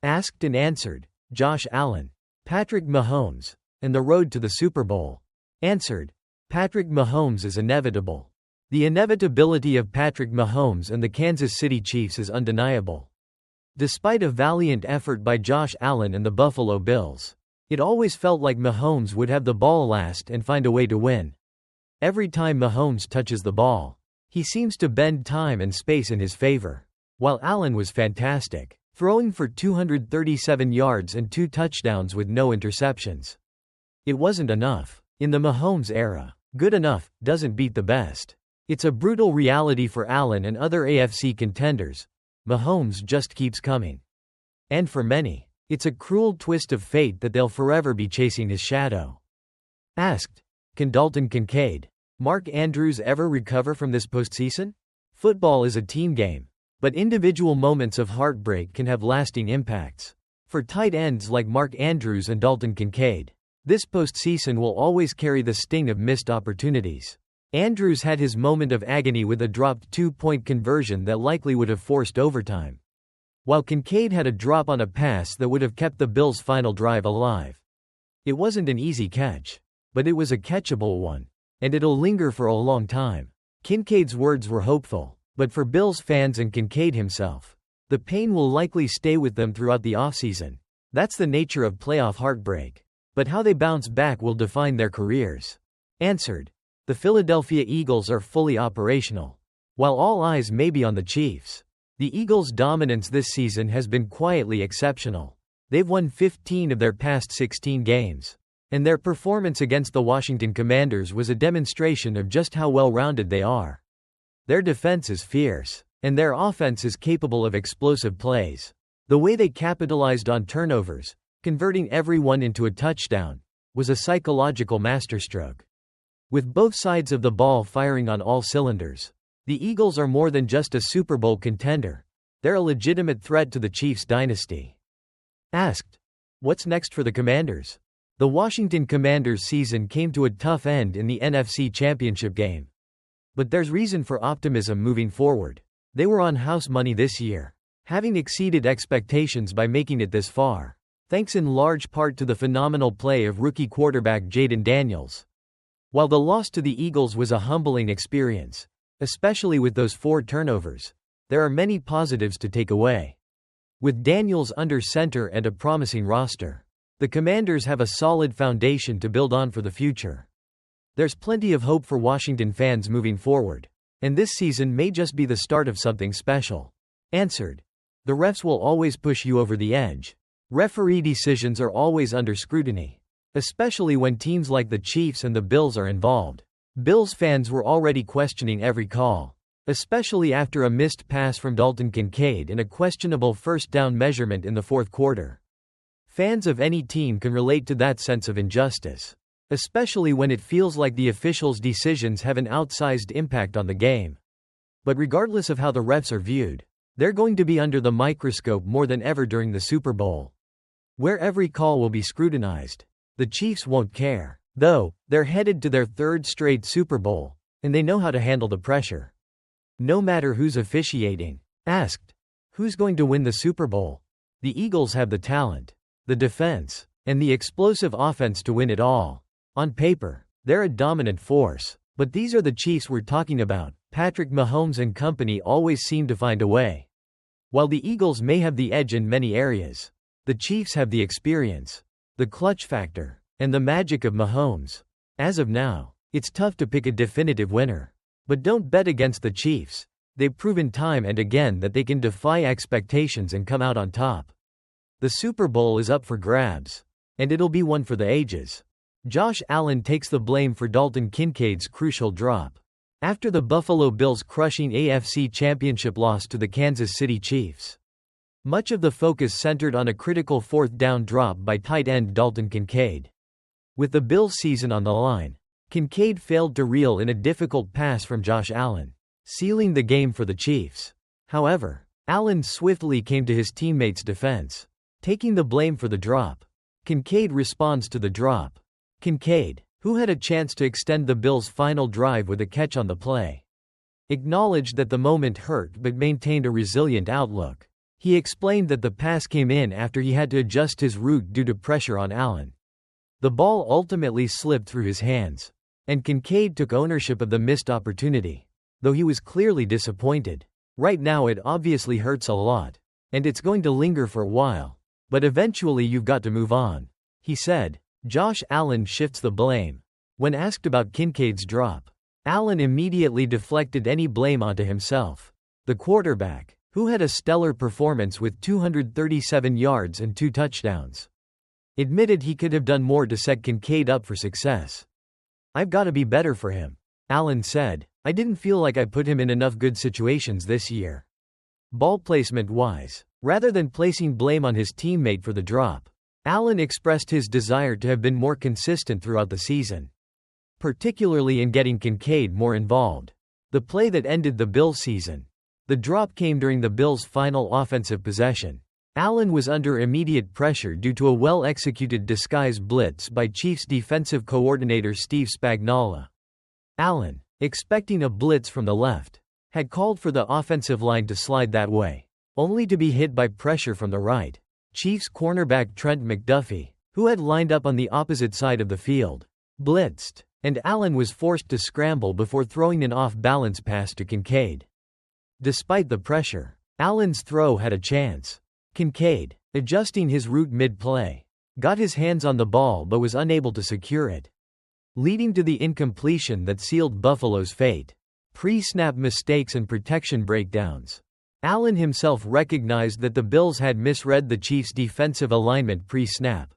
Asked and answered. Josh Allen, Patrick Mahomes, and the road to the Super Bowl. Answered. Patrick Mahomes is inevitable. The inevitability of Patrick Mahomes and the Kansas City Chiefs is undeniable. Despite a valiant effort by Josh Allen and the Buffalo Bills, it always felt like Mahomes would have the ball last and find a way to win. Every time Mahomes touches the ball, he seems to bend time and space in his favor. While Allen was fantastic, throwing for 237 yards and 2 touchdowns with no interceptions. It wasn't enough. In the Mahomes era, good enough doesn't beat the best. It's a brutal reality for Allen and other AFC contenders. Mahomes just keeps coming. And for many, it's a cruel twist of fate that they'll forever be chasing his shadow. Asked. Can Dalton Kincaid, Mark Andrews ever recover from this postseason? Football is a team game, but individual moments of heartbreak can have lasting impacts. For tight ends like Mark Andrews and Dalton Kincaid, this postseason will always carry the sting of missed opportunities. Andrews had his moment of agony with a dropped 2-point conversion that likely would have forced overtime, while Kincaid had a drop on a pass that would have kept the Bills' final drive alive. It wasn't an easy catch, but it was a catchable one, and it'll linger for a long time. Kincaid's words were hopeful, but for Bills fans and Kincaid himself, the pain will likely stay with them throughout the offseason. That's the nature of playoff heartbreak. But how they bounce back will define their careers. Answered. The Philadelphia Eagles are fully operational. While all eyes may be on the Chiefs, the Eagles' dominance this season has been quietly exceptional. They've won 15 of their past 16 games, and their performance against the Washington Commanders was a demonstration of just how well-rounded they are. Their defense is fierce, and their offense is capable of explosive plays. The way they capitalized on turnovers, converting every one into a touchdown, was a psychological masterstroke. With both sides of the ball firing on all cylinders, the Eagles are more than just a Super Bowl contender. They're a legitimate threat to the Chiefs' dynasty. Asked. What's next for the Commanders? The Washington Commanders' season came to a tough end in the NFC Championship game. But there's reason for optimism moving forward. They were on house money this year, having exceeded expectations by making it this far, thanks in large part to the phenomenal play of rookie quarterback Jayden Daniels. While the loss to the Eagles was a humbling experience, especially with those 4 turnovers, there are many positives to take away. With Daniels under center and a promising roster, the Commanders have a solid foundation to build on for the future. There's plenty of hope for Washington fans moving forward, and this season may just be the start of something special. Answered. The refs will always push you over the edge. Referee decisions are always under scrutiny, especially when teams like the Chiefs and the Bills are involved. Bills fans were already questioning every call, especially after a missed pass from Dalton Kincaid and a questionable first down measurement in the fourth quarter. Fans of any team can relate to that sense of injustice, especially when it feels like the officials' decisions have an outsized impact on the game. But regardless of how the refs are viewed, they're going to be under the microscope more than ever during the Super Bowl, where every call will be scrutinized. The Chiefs won't care, though. They're headed to their 3rd straight Super Bowl, and they know how to handle the pressure, no matter who's officiating. Asked. Who's going to win the Super Bowl? The Eagles have the talent, the defense, and the explosive offense to win it all. On paper, they're a dominant force, but these are the Chiefs we're talking about. Patrick Mahomes and company always seem to find a way. While the Eagles may have the edge in many areas, the Chiefs have the experience, the clutch factor, and the magic of Mahomes. As of now, it's tough to pick a definitive winner. But don't bet against the Chiefs. They've proven time and again that they can defy expectations and come out on top. The Super Bowl is up for grabs, and it'll be one for the ages. Josh Allen takes the blame for Dalton Kincaid's crucial drop after the Buffalo Bills' crushing AFC Championship loss to the Kansas City Chiefs. Much of the focus centered on a critical 4th down drop by tight end Dalton Kincaid. With the Bills' season on the line, Kincaid failed to reel in a difficult pass from Josh Allen, sealing the game for the Chiefs. However, Allen swiftly came to his teammates' defense, taking the blame for the drop. Kincaid responds to the drop. Kincaid, who had a chance to extend the Bills' final drive with a catch on the play, acknowledged that the moment hurt but maintained a resilient outlook. He explained that the pass came in after he had to adjust his route due to pressure on Allen. The ball ultimately slipped through his hands, and Kincaid took ownership of the missed opportunity, though he was clearly disappointed. Right now it obviously hurts a lot, and it's going to linger for a while, but eventually you've got to move on, he said. Josh Allen shifts the blame. When asked about Kincaid's drop, Allen immediately deflected any blame onto himself. The quarterback, who had a stellar performance with 237 yards and 2 touchdowns, admitted he could have done more to set Kincaid up for success. "I've got to be better for him," Allen said. "I didn't feel like I put him in enough good situations this year. Ball placement-wise, rather than placing blame on his teammate for the drop, Allen expressed his desire to have been more consistent throughout the season, particularly in getting Kincaid more involved. The play that ended the Bills' season. The drop came during the Bills' final offensive possession. Allen was under immediate pressure due to a well-executed disguise blitz by Chiefs defensive coordinator Steve Spagnuolo. Allen, expecting a blitz from the left, had called for the offensive line to slide that way, only to be hit by pressure from the right. Chiefs cornerback Trent McDuffie, who had lined up on the opposite side of the field, blitzed, and Allen was forced to scramble before throwing an off-balance pass to Kincaid. Despite the pressure, Allen's throw had a chance. Kincaid, adjusting his route mid-play, got his hands on the ball but was unable to secure it, leading to the incompletion that sealed Buffalo's fate. Pre-snap mistakes and protection breakdowns. Allen himself recognized that the Bills had misread the Chiefs' defensive alignment pre-snap.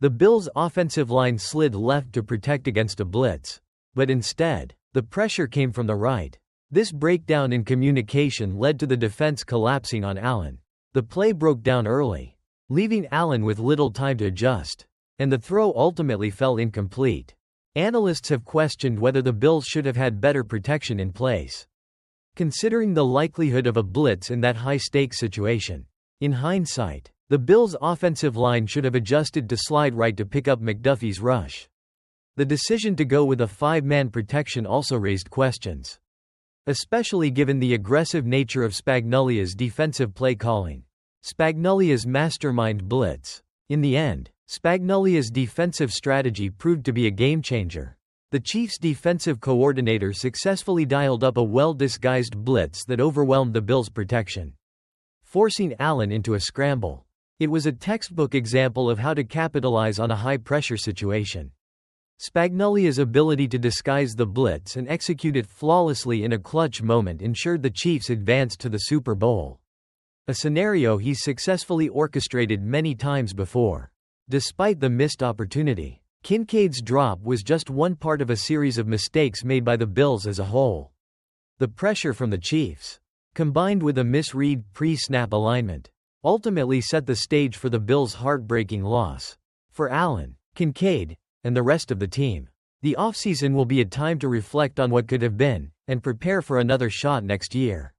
The Bills' offensive line slid left to protect against a blitz, but instead, the pressure came from the right. This breakdown in communication led to the defense collapsing on Allen. The play broke down early, leaving Allen with little time to adjust, and the throw ultimately fell incomplete. Analysts have questioned whether the Bills should have had better protection in place, considering the likelihood of a blitz in that high-stakes situation. In hindsight, the Bills' offensive line should have adjusted to slide right to pick up McDuffie's rush. The decision to go with a 5-man protection also raised questions, especially given the aggressive nature of Spagnuolo's defensive play calling. Spagnuolo's mastermind blitz. In the end, Spagnuolo's defensive strategy proved to be a game-changer. The Chiefs' defensive coordinator successfully dialed up a well-disguised blitz that overwhelmed the Bills' protection, forcing Allen into a scramble. It was a textbook example of how to capitalize on a high-pressure situation. Spagnuolo's ability to disguise the blitz and execute it flawlessly in a clutch moment ensured the Chiefs advanced to the Super Bowl, a scenario he's successfully orchestrated many times before. Despite the missed opportunity, Kincaid's drop was just one part of a series of mistakes made by the Bills as a whole. The pressure from the Chiefs, combined with a misread pre-snap alignment, ultimately set the stage for the Bills' heartbreaking loss. For Allen, Kincaid, and the rest of the team, the offseason will be a time to reflect on what could have been, and prepare for another shot next year.